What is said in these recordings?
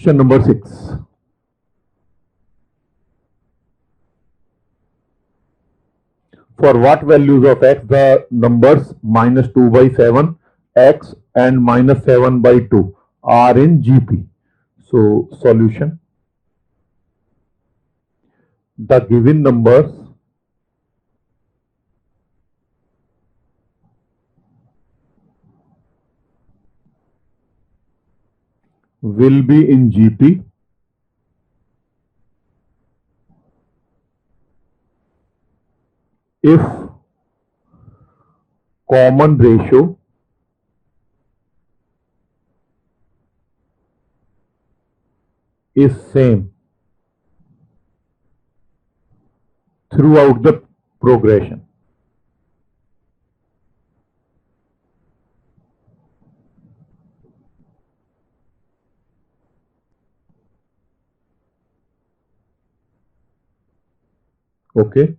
Question number 6. For what values of x the numbers minus 2 by 7, x and minus 7 by 2 are in GP? So solution. The given numbers will be in GP if common ratio is same throughout the progression. Okay,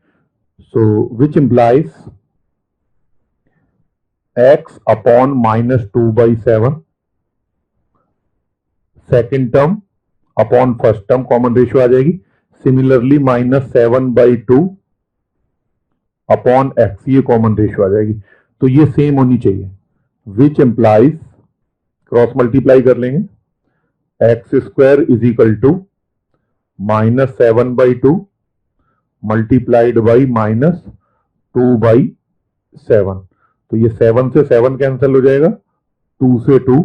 so which implies x upon minus 2 by 7, second term upon first term common ratio आ जाएगी. Similarly minus 7 by 2 upon X ये common ratio आ जाएगी. तो ये same होनी चाहिए, which implies cross multiply कर लेंगे. X square is equal to minus 7 by 2 multiplied by minus 2 by 7. तो ये 7 से 7 कैंसिल हो जाएगा, 2 से 2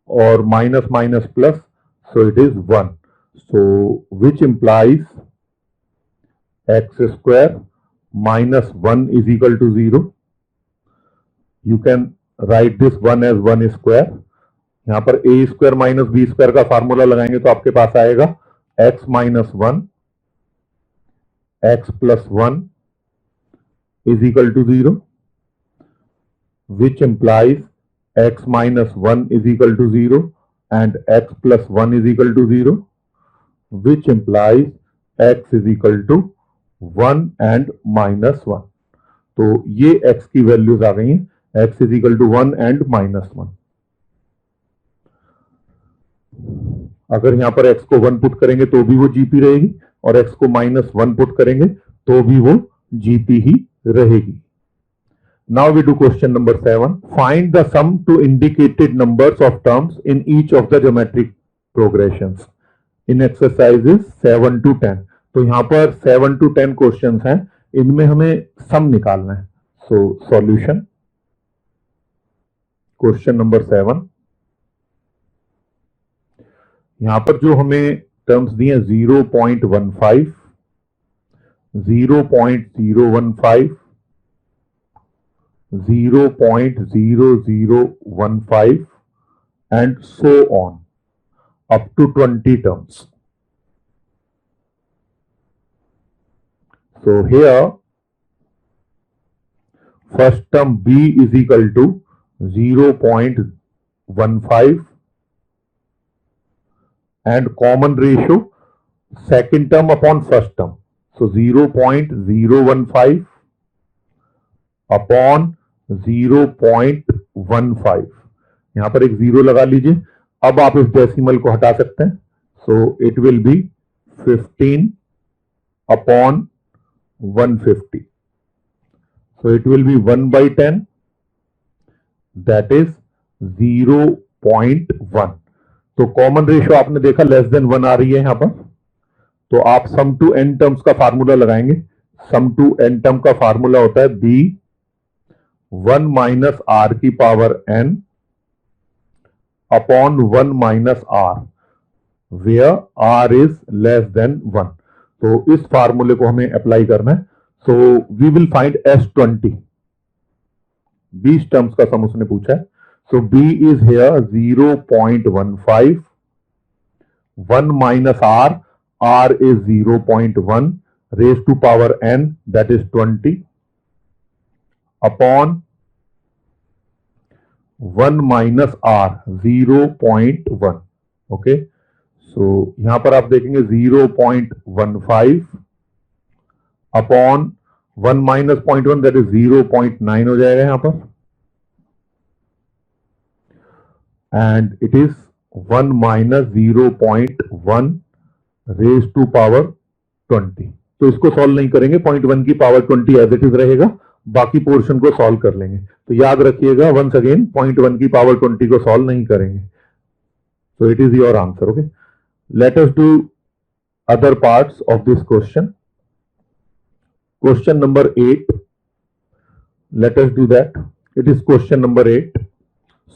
और minus minus plus. So it is 1. So which implies x square minus 1 is equal to 0. You can write this 1 as 1 square. यहाँ पर a square minus b square का फार्मूला लगाएंगे तो आपके पास आएगा x minus 1 x plus 1 is equal to 0, which implies x minus 1 is equal to 0 and x plus 1 is equal to 0, which implies x is equal to 1 and minus 1. तो ये x की values आ गई हैं, x is equal to 1 and minus 1. अगर यहां पर x को 1 put करेंगे तो भी वो GP रहेगी और x को minus 1 पुट करेंगे तो भी वो GP ही रहेगी. Now we do question number 7. Find the sum to indicated numbers of terms in each of the geometric progressions in exercises 7 to 10. तो यहां पर 7 to 10 क्वेश्चंस हैं, इनमें हमें सम निकालना है. So solution. Question number 7. यहां पर जो हमें टर्म्स दिए 0.15, 0.015, 0.0015 and so on up to 20 terms. So here first term b is equal to 0.15 and common ratio second term upon first term. So 0.015 upon 0.15. यहां पर एक 0 लगा लीजिए. अब आप इस डेसिमल को हटा सकते हैं. सो it will B 15 upon 150. So it will be 1 by 10, that is 0.1. तो कॉमन रेशियो आपने देखा लेस देन 1 आ रही है यहां पर. तो आप सम टू एन टर्म्स का फार्मूला लगाएंगे. सम टू एन टर्म का फार्मूला होता है बी 1 minus r की power n upon 1 minus r, where r is less than 1. तो इस फार्मूले को हमें अप्लाई करना है. So we will find S20. 20 terms का सम उसने पूछा है. So b is here 0.15, 1 minus r is 0.1 raised to power n, that is 20, अपॉन 1 minus r 0.1. ओके, सो यहां पर आप देखेंगे 0.15 अपॉन 1 minus 0.1, दैट इज 0.9 हो जाएगा यहां पर. And it is 1 minus 0.1 raise to power 20। तो इसको सॉल्व नहीं करेंगे, 0.1 की पावर 20 एज इट इज रहेगा, बाकी पोर्शन को सॉल्व कर लेंगे। तो याद रखिएगा वंस अगेन 0.1 की पावर 20 को सॉल्व नहीं करेंगे। सो it is your answer. Okay, let us do other parts of this question. Question number 8. Let us do that. It is question number 8.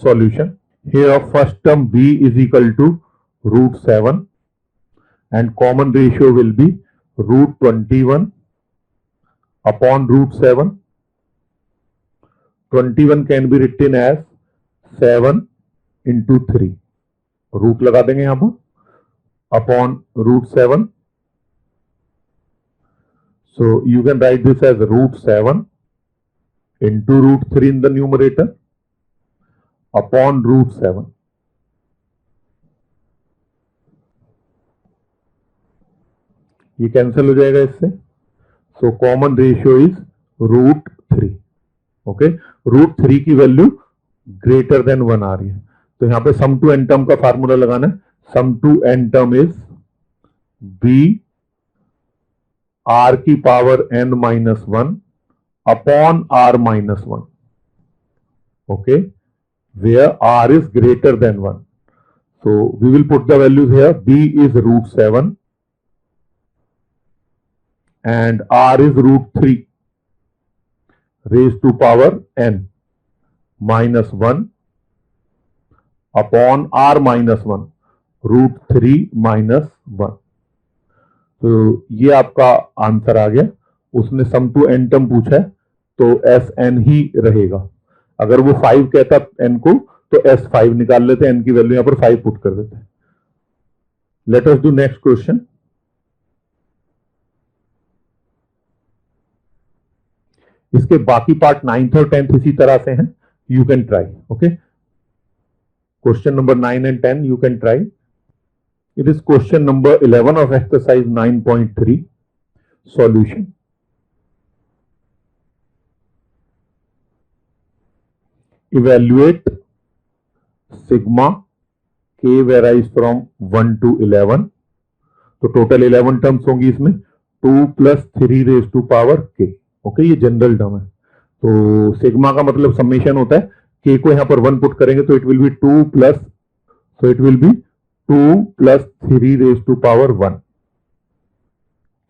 Solution. Here first term b is equal to root 7 and common ratio will be root 21 upon root 7. 21 can be written as 7 into 3. Root लगा देंगे यहां पर upon root 7. So you can write this as root 7 into root 3 in the numerator upon root 7. ये cancel हो जाएगा इससे। So common ratio is root 3। Okay, root 3 की value greater than 1 आ रही है, तो यहां पे सम टू एन टर्म का फार्मूला लगाना है। Sum to N term is B R की power N minus 1 upon R minus 1। Okay, where R is greater than 1। So we will put the values here. B is root 7 and r is root 3 raised to power n minus 1 upon r minus 1 root 3 minus 1। तो ये आपका answer आ गया। उसने सम to N term पूछा है तो S N ही रहेगा। अगर वो 5 कहता एन को तो एस 5 निकाल लेते, एन की वैल्यू यहां पर 5 पुट कर देते। Let us do next question. इसके बाकी पार्ट 9th और 10th इसी तरह से हैं, you can try. Okay, question number 9 and 10 you can try. It is question number 11 of exercise 9.3 solution. Evaluate sigma के वेराइज फ्रॉम 1 to 11। तो टोटल 11 टर्म्स होंगी इसमें, 2 + 3 रेज टू पावर के। ओके, ये जनरल टर्म है। तो सिग्मा का मतलब समेशन होता है, के को यहां पर 1 पुट करेंगे तो it will be 2 plus, so it will be 2 + 3 raise to power 1।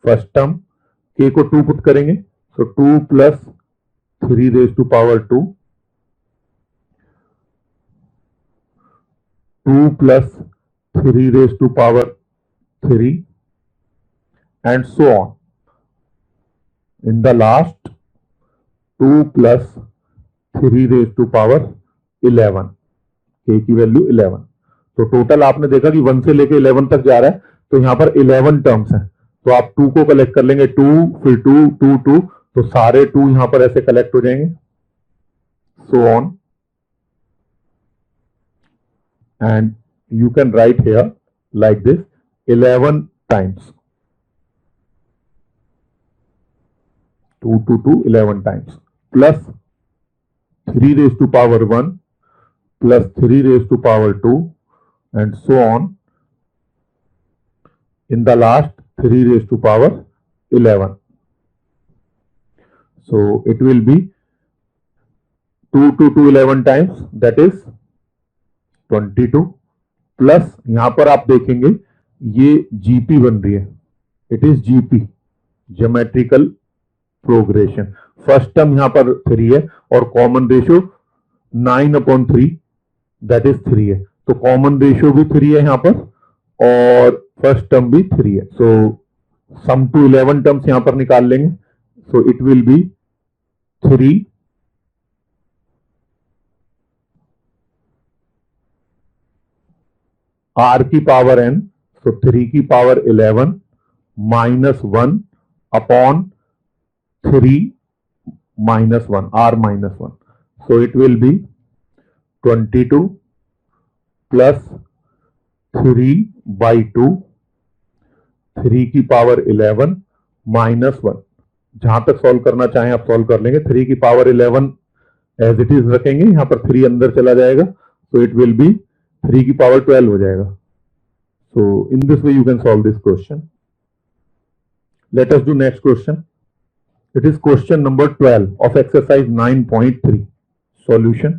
First term के को 2 पुट करेंगे, so 2 + 3 raise to power 2, 2 + 3 raise to power 3 and so on. In the last 2 + 3 raise to power 11, के की value 11। तो total आपने देखा कि 1 से लेके 11 तक जा रहा है, तो यहां पर 11 टर्म्स हैं। तो आप 2 को कलेक्ट कर लेंगे, 2 फिर 2 2 2, तो सारे 2 यहां पर ऐसे कलेक्ट हो जाएंगे, so on. And you can write here like this 11 times, 2 2 2 11 times, plus 3 raise to power 1 plus 3 raise to power 2 and so on in the last 3 raise to power 11. So it will be 2 2 2 11 times, that is 22, plus यहां पर आप देखेंगे ये GP बन रही है, it is GP, geometrical progression. First term यहां पर 3 है और कॉमन रेशियो 9/3 दैट इज 3 है, तो कॉमन रेशियो भी 3 है यहां पर और फर्स्ट टर्म भी 3 है। सो सम टू 11 टर्म्स यहां पर निकाल लेंगे, सो इट विल बी 3 r की पावर n, सो 3 की power 11 minus 1 upon 3 minus 1, r minus 1. So it will be 22 plus 3/2, 3 की पावर 11 माइनस 1। जहां तक सॉल्व करना चाहें आप सॉल्व कर लेंगे। 3 की पावर 11 एज इट इज रखेंगे, यहां पर 3 अंदर चला जाएगा, so it will be 3 की पावर 12 हो जाएगा. So in this way you can solve this question. Let us do next question. It is question number 12 of exercise 9.3. Solution.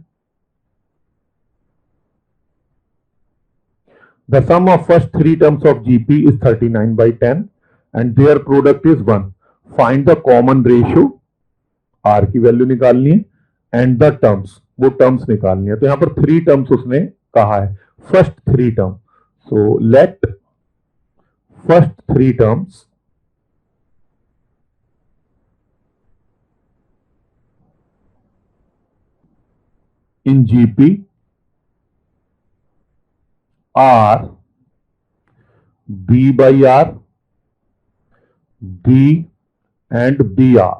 The sum of first three terms of GP is 39 by 10 and their product is 1. Find the common ratio. R की value निकालनी है and the terms, वो terms निकालनी है. तो यहां पर 3 terms उसने कहा है. First 3 term. So let first 3 terms in GP are B by R, B and BR.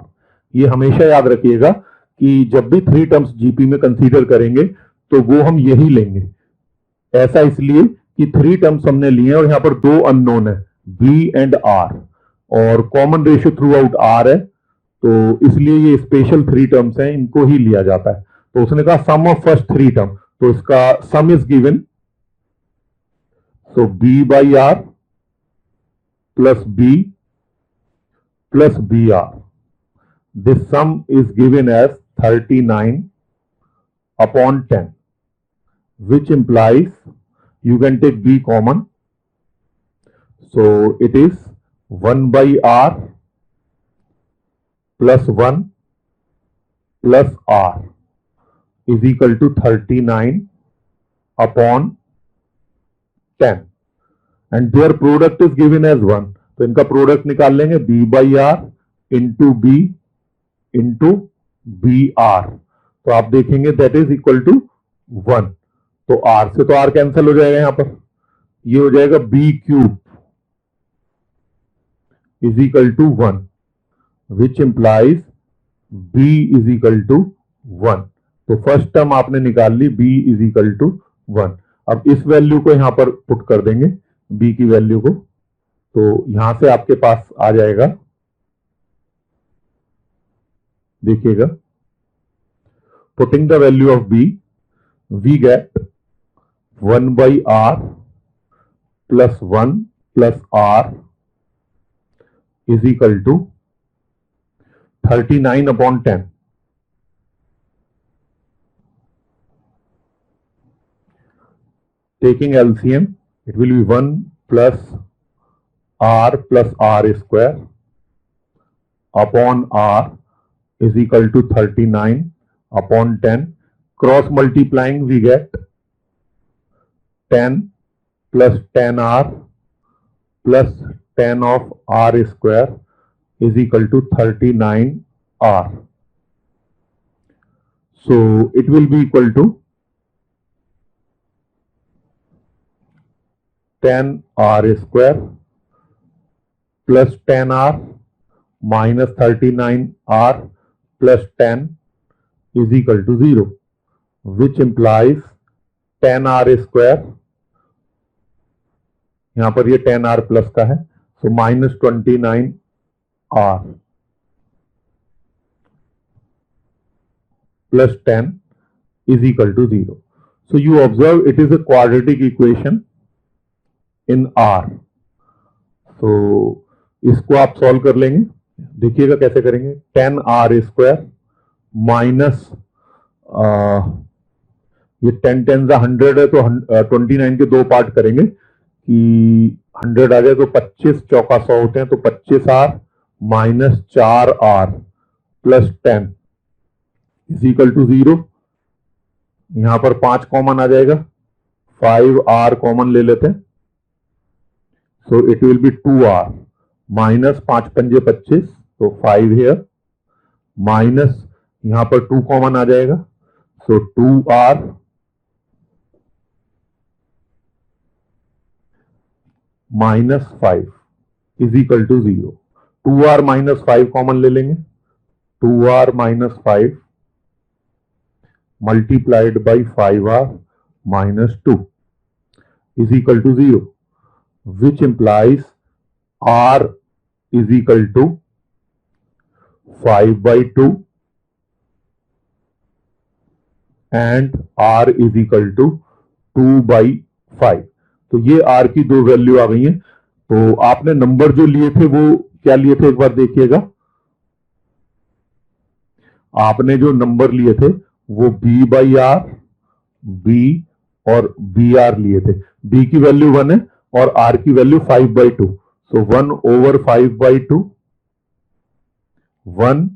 ये हमेशा याद रखिएगा कि जब भी 3 टर्म्स जीपी में कंसीडर करेंगे तो वो हम यही लेंगे. ऐसा इसलिए कि 3 टर्म्स हमने लिए और यहां पर 2 अननोन है, B एंड R, और common ratio through out R है, तो इसलिए ये स्पेशल 3 टर्म्स हैं, इनको ही लिया जाता है. तो उसने कहा सम ऑफ फर्स्ट 3 टर्म, तो इसका सम is given. So B by R plus B plus BR. This sum is given as 39 upon 10, which implies you can take B common. So it is 1 by R plus 1 plus R is equal to 39 upon 10 and their product is given as 1. तो इनका product निकाल लेंगे B by R into B into B R. तो आप देखेंगे that is equal to 1. तो are से तो आर कैंसिल हो जाएगा, यहां पर ये हो जाएगा B cube is equal to 1, which implies B is equal to 1. तो फर्स्ट टर्म आपने निकाल ली, बी इज इक्वल टू 1. अब इस वैल्यू को यहां पर पुट कर देंगे, बी की वैल्यू को, तो यहां से आपके पास आ जाएगा, देखिएगा, putting the value of B we get 1 by R plus 1 plus R is equal to 39 upon 10. Taking LCM it will be 1 plus R square upon R is equal to 39 upon 10. Cross multiplying we get 10 plus 10R plus 10 of R square is equal to 39R. So it will be equal to 10R square plus 10R minus 39R plus 10 is equal to 0, which implies 10R square, यहां पर ये 10R plus का है, so minus 29R plus 10 is equal to 0. So you observe it is a quadratic equation in R. So इसको आप solve कर लेंगे, देखिएगा कैसे करेंगे. 10R स्क्वायर माइनस ये 10 10 100 है, तो 29 के 2 पार्ट करेंगे कि 100 आ जाए, तो 25 चौका 100 होते हैं, तो 25R minus 4R plus 10 is equal to 0. यहां पर 5 कॉमन आ जाएगा, 5R कॉमन ले लेते हैं, सो it will B 2R minus 5 पंजे 25, तो 5 हेयर माइनस यहां पर 2 कॉमन आ जाएगा, so 2R minus 5 is equal to 0. 2R minus 5 common ले लेंगे, 2R minus 5 multiplied by 5R minus 2 is equal to 0, which implies R is equal to 5 by 2 and R is equal to 2/5। तो ये r की दो value आ गई हैं। तो आपने नंबर जो लिए थे वो क्या लिए थे, एक बार देखिएगा। आपने जो नंबर लिए थे वो b/r, b और br लिए थे। b की वैल्यू 1 है और r की वैल्यू 5/2। So 1/5/2, 1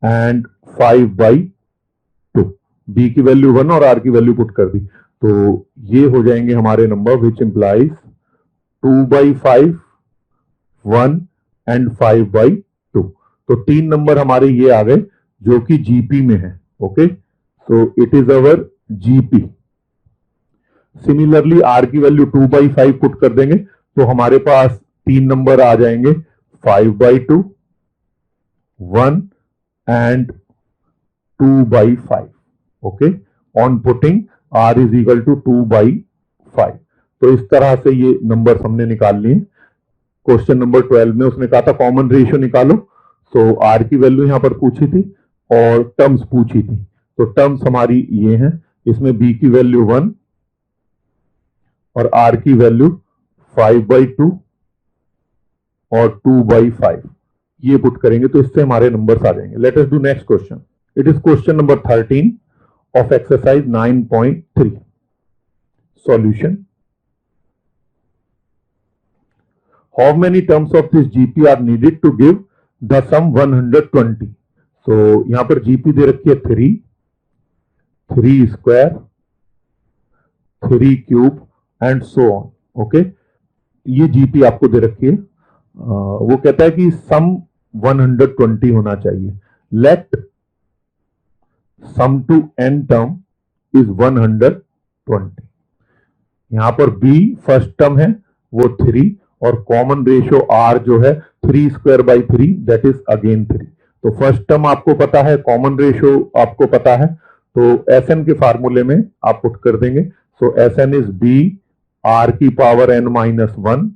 and 5/2। b की वैल्यू 1 और r की वैल्यू पुट कर दी। तो ये हो जाएंगे हमारे नंबर विच इंप्लाइज 2/5, 1 एंड 5/2। तो तीन नंबर हमारे ये आ गए जो कि जीपी में है। Okay, so it is our GP. Similarly R की वैल्यू 2/5 पुट कर देंगे तो हमारे पास तीन नंबर आ जाएंगे 5/2, 1 and 2/5। Okay, on putting r is equal to 2/5। तो इस तरह से ये नंबर हमने निकाल लिए। क्वेश्चन नंबर 12 में उसने कहा था कॉमन रेशियो निकालो। सो r की वैल्यू यहां पर पूछी थी और टर्म्स पूछी थी। तो टर्म्स हमारी ये हैं, इसमें b की वैल्यू 1 और r की वैल्यू 5/2 और 2/5 ये पुट करेंगे तो इससे हमारे नंबर्स आ जाएंगे। Let us do next question. It is question number 13 of exercise 9.3. Solution. How many terms of this GP are needed to give the sum 120? So यहां पर GP दे रखी है 3 square, 3 cube and so on. Okay, ये GP आपको दे रखी है। वो कहता है कि सम 120 होना चाहिए। Let sum to n term is 120। यहां पर b फर्स्ट टर्म है वो 3 और कॉमन रेशियो r जो है 3/3 दैट इज अगेन 3। तो फर्स्ट टर्म आपको पता है, कॉमन रेशियो आपको पता है, तो Sn के फार्मूले में आप पुट कर देंगे। So Sn is b r की power n-1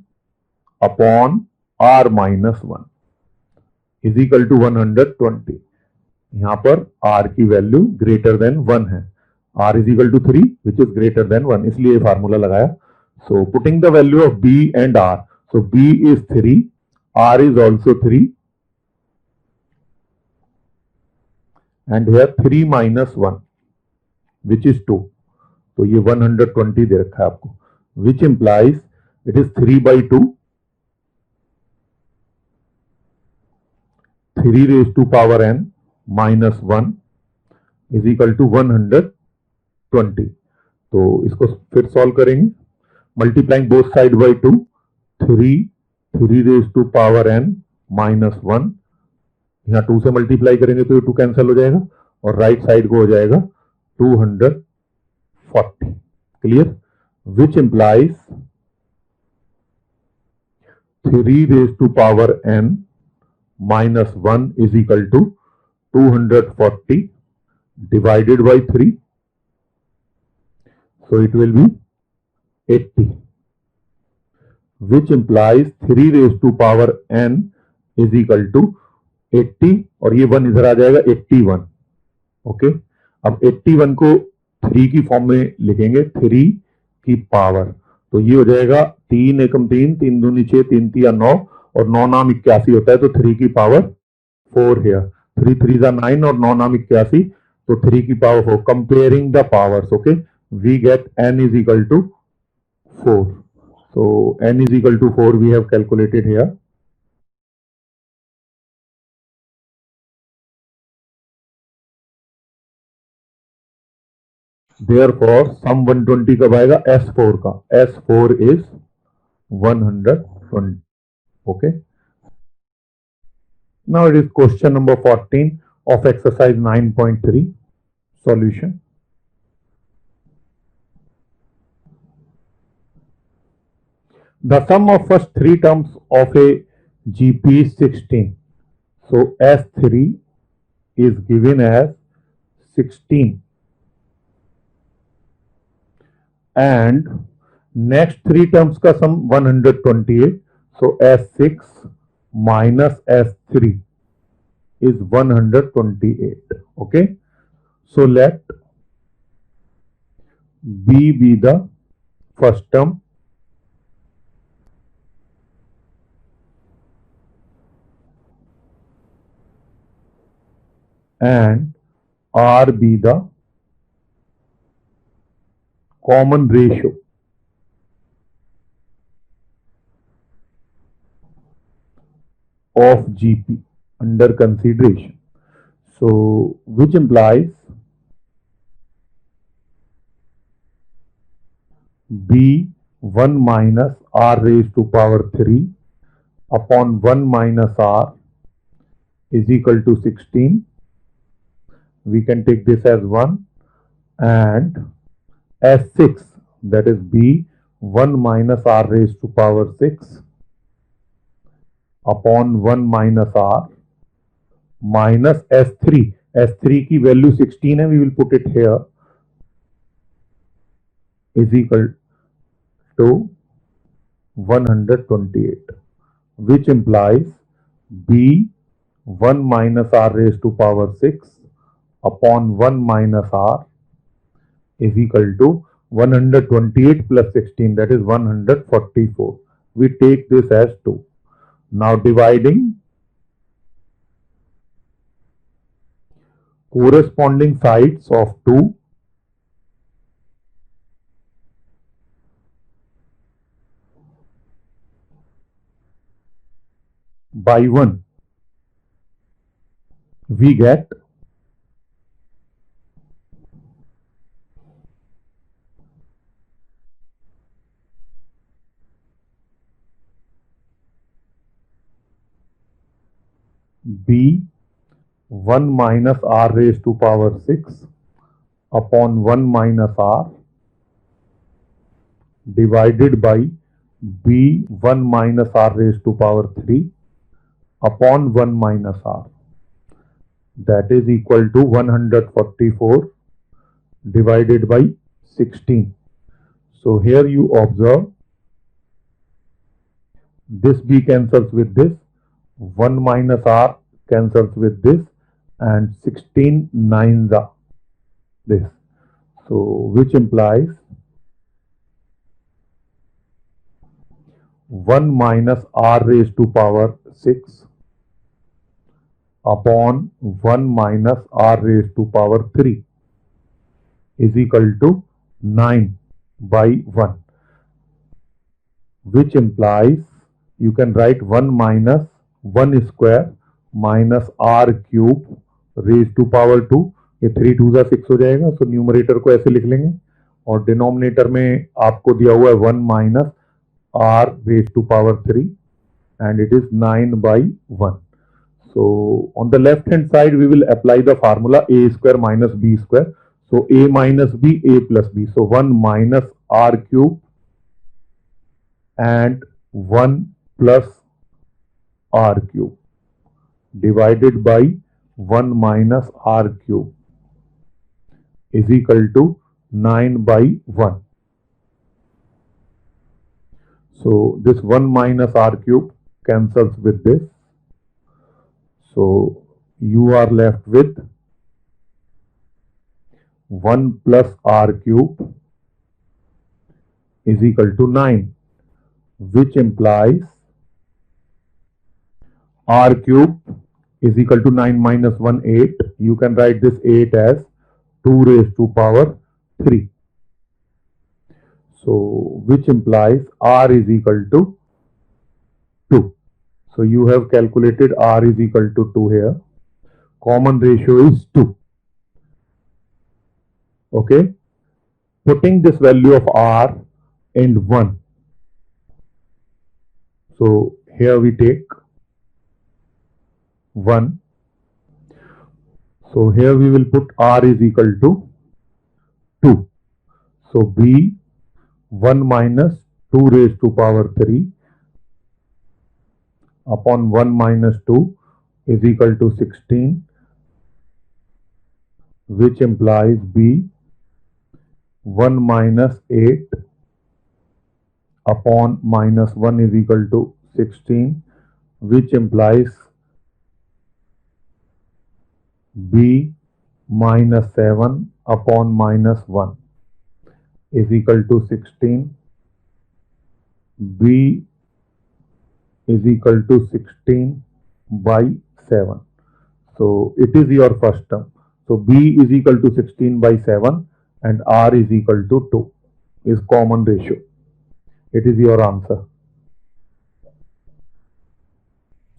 upon r-1 is equal to 120। यहां पर r की वैल्यू ग्रेटर देन 1 है, r is equal to 3 which is greater than 1, इसलिए फार्मूला लगाया। So putting the value of b and r, so b is 3, r is also 3 and here 3 - 1 which is 2। तो ये 120 दे रखा है आपको, which implies it is 3/2, 3 raised to power n minus 1 is equal to 120। तो इसको फिर सॉल्व करेंगे, multiplying both side by 2, 3 raised to power n minus 1, यहां 2 से मल्टीप्लाई करेंगे तो ये 2 कैंसिल हो जाएगा और राइट साइड को हो जाएगा 240। Clear, which implies 3 raised to power n minus 1 is equal to 240 divided by 3. So it will be 80, which implies 3 raised to power n is equal to 80 और ये 1 इधर आ जाएगा 81। ओके, अब 81 को 3 की फॉर्म में लिखेंगे, 3 की पावर, तो ये हो जाएगा 3 एकम 3, 3 दूनी 6, 3 तिया 9 और 9 नाम 81 होता है, तो 3 की पावर 4 है। 3 3 9 और 9 नाम 81, तो 3 की power 4। Comparing the powers, okay, we get n is equal to 4। So n is equal to 4 we have calculated here. Therefore sum 120 कब आएगा, S4 का, S4 is 120। okay, now it is question number 14 of exercise 9.3 solution. The sum of first three terms of a GP is 16, so S3 is given as 16 and next three terms का sum 128, so S6 minus S3 is 128. okay, so let B be the first term and R be the common ratio of GP under consideration. So, which implies B 1 minus R raised to power 3 upon 1 minus R is equal to 16. We can take this as 1 and as 6, that is B 1 minus R raised to power 6 upon 1 minus R minus S3. S3 की value 16 है, we will put it here, is equal to 128, which implies B 1 minus R raised to power 6 upon 1 minus R is equal to 128 plus 16, that is 144. We take this as 2. Now dividing corresponding sides of 2 by 1, we get B 1 minus R raised to power 6 upon 1 minus R divided by B 1 minus R raised to power 3 upon 1 minus R, that is equal to 144 divided by 16. So here you observe this B cancels with this, 1 minus R cancels with this, and 16 nines are this. So which implies 1 minus R raised to power 6 upon 1 minus R raised to power 3 is equal to 9 by 1, which implies you can write 1 minus 1 square minus R cube raised to power 2. ये 3 2 6 हो जाएगा. So numerator को ऐसे लिख लेंगे और denominator में आपको दिया हुआ है 1 minus R raised to power 3 and it is 9 by 1. So on the left hand side we will apply the formula a square minus b square. So a minus b, a plus b. So 1 minus R cube and 1 plus R cube divided by 1 minus R cube is equal to 9 by 1. So this 1 minus R cube cancels with this. So you are left with 1 plus R cube is equal to 9, which implies R cube is equal to 9 minus 1, 8. You can write this 8 as 2 raised to power 3. So which implies R is equal to 2. So you have calculated R is equal to 2 here. Common ratio is 2. Okay. Putting this value of R in 1. So here we take 1. So here we will put R is equal to 2. So B 1 minus 2 raised to power 3 upon 1 minus 2 is equal to 16, which implies B 1 minus 8 upon minus 1 is equal to 16, which implies B minus 7 upon minus 1 is equal to 16, b is equal to 16 by 7. So it is your first term. So b is equal to 16 by 7 and r is equal to 2 is common ratio. It is your answer.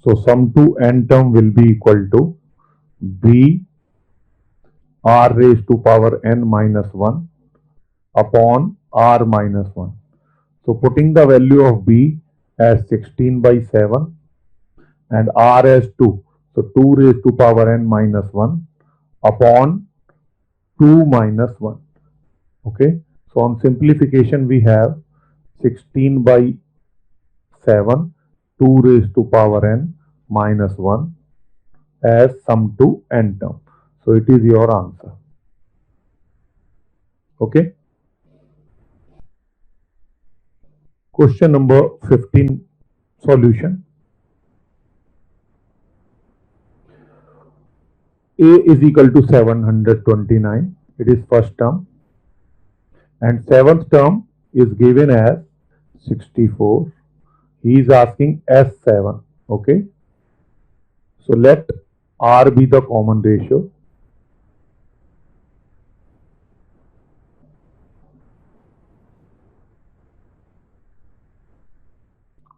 So sum to n term will be equal to b r raised to power n minus 1 upon r minus 1. So putting the value of b as 16 by 7 and r as 2. So 2 raised to power n minus 1 upon 2 minus 1. Okay. So on simplification we have 16 by 7, 2 raised to power n minus 1 as sum to n term. So it is your answer. Okay. Question number 15, solution. A is equal to 729. It is first term. And seventh term is given as 64. He is asking S7. Okay. So let R be the common ratio.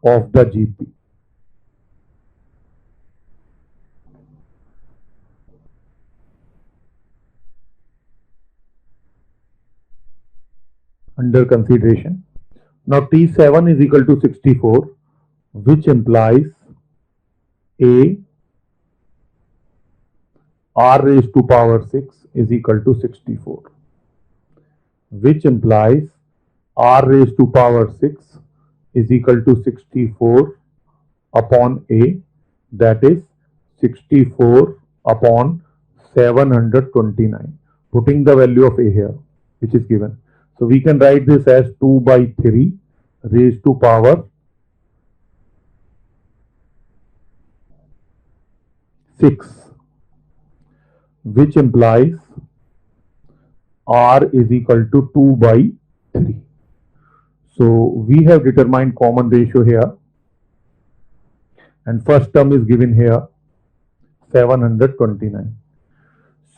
Of the GP. Under consideration. Now T7 is equal to 64, which implies A R raised to power 6 is equal to 64, which implies R raised to power 6 is equal to 64 upon A, that is 64 upon 729, putting the value of A here, which is given. So we can write this as 2 by 3 raised to power 6, which implies R is equal to 2 by 3. So we have determined common ratio here, and first term is given here 729.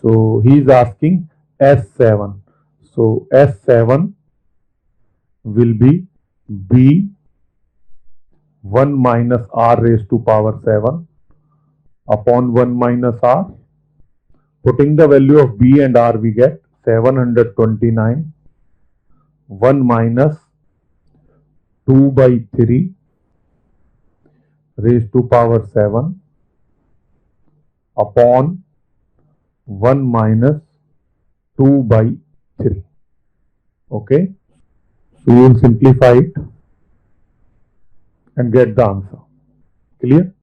So he is asking S7. So S7 will be B 1 minus R raised to power 7 upon 1 minus R. Putting the value of B and R, we get 729 1 minus 2 by 3 raised to power 7 upon 1 minus 2 by 3. Okay. So you will simplify it and get the answer. Clear?